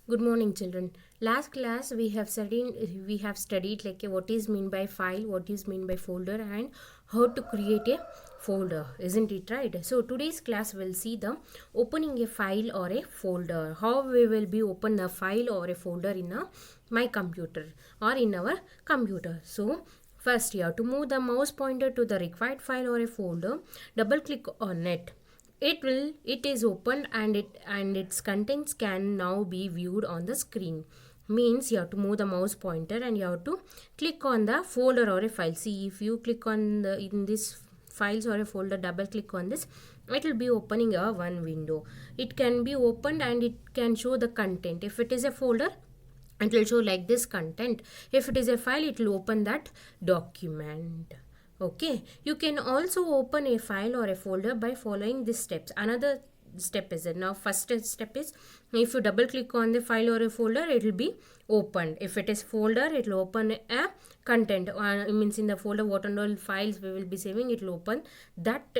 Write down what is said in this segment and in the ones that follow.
Good morning, children. Last class we have studied like what is mean by file, what is mean by folder, and how to create a folder. Isn't it right? So today's class will see the opening a file or a folder. How we will be open a file or a folder in my computer or in our computer. So first you have to move the mouse pointer to the required file or a folder. Double click on it. It is opened and its contents can now be viewed on the screen. Means you have to move the mouse pointer and you have to click on the folder or a file. See, if you click on the in this files or a folder, double click on this, it will be opening a one window. It can be opened and it can show the content. If it is a folder, it will show like this content. If it is a file, it will open that document. Okay, you can also open a file or a folder by following these steps. Another step is it now. First step is, if you double click on the file or a folder, it will be opened. If it is folder, it will open a content. It means in the folder what and all files we will be saving, it will open that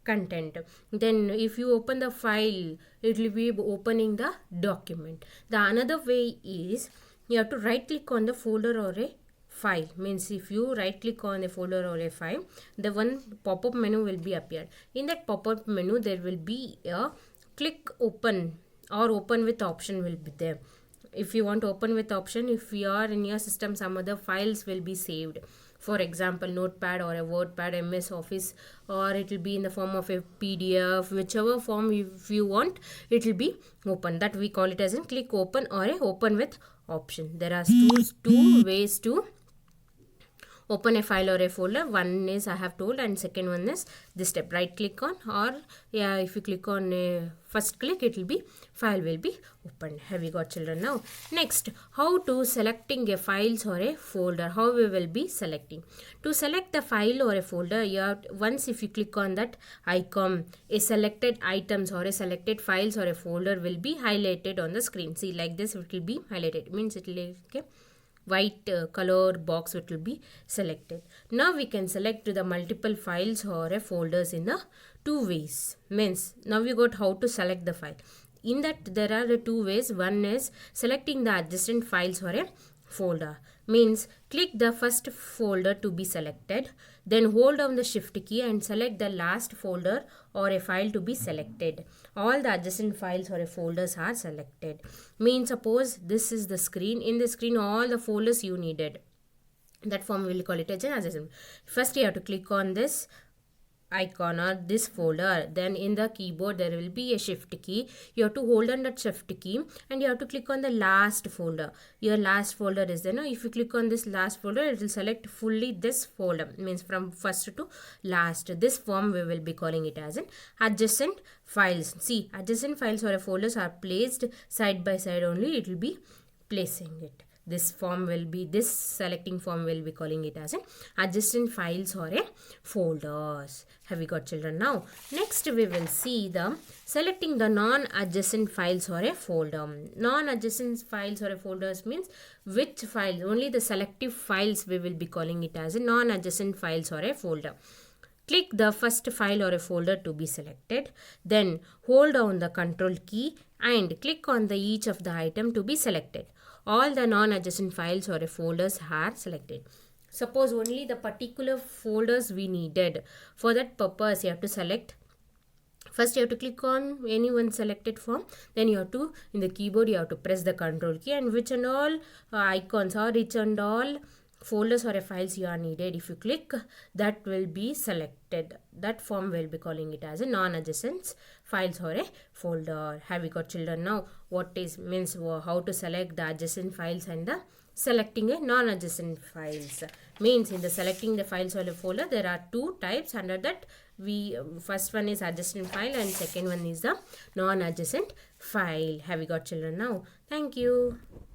content. Then if you open the file, it will be opening the document. The another way is, you have to right click on the folder or a file. Means if you right click on a folder or a file, the one pop-up menu will be appeared. In that pop-up menu, there will be a click open or open with option will be there. If you want to open with option, if you are in your system, some other files will be saved. For example, notepad or a wordpad, MS Office, or it will be in the form of a PDF, whichever form if you want, it will be open. That we call it as in click open or a open with option. There are two ways to open a file or a folder. One is I have told, and second one is this step, right click on, or yeah, if you click on a first click, it will be file will be opened. Have you got, children? Now next, how to selecting a files or a folder. How we will be selecting. To select the file or a folder, you have once if you click on that icon, a selected items or a selected files or a folder will be highlighted on the screen. See, like this it will be highlighted. It means it will okay, white color box it will be selected. Now we can select the multiple files or a folders in a two ways. Means now we got how to select the file. In that there are the two ways. One is selecting the adjacent files or a folder. Means click the first folder to be selected, then hold down the shift key and select the last folder or a file to be selected. All the adjacent files or a folders are selected. Means suppose this is the screen. In the screen all the folders you needed, that form we will call it as an adjacent. First you have to click on this icon or this folder. Then in the keyboard there will be a shift key. You have to hold on that shift key and you have to click on the last folder. Your last folder is there. Now if you click on this last folder, it will select fully this folder. Means from first to last. This form we will be calling it as an adjacent files. See, adjacent files or folders are placed side by side only. It will be placing it. This form will be, this selecting form will be calling it as an adjacent files or a folders. Have we got, children? Now next we will see the selecting the non-adjacent files or a folder. Non-adjacent files or a folders means which files, only the selective files we will be calling it as a non-adjacent files or a folder. Click the first file or a folder to be selected. Then hold down the control key and click on the each of the item to be selected. All the non-adjacent files or folders are selected. Suppose only the particular folders we needed. For that purpose, you have to select. First, you have to click on any one selected form. Then you have to, in the keyboard, you have to press the control key and which and all icons or which and all folders or files you are needed. If you click, that will be selected. That form will be calling it as a non-adjacent files or a folder. Have we got, children? Now what is means how to select the adjacent files and the selecting a non-adjacent files. Means in the selecting the files or a folder, there are two types. Under that we first one is adjacent file and second one is the non-adjacent file. Have we got, children? Now thank you.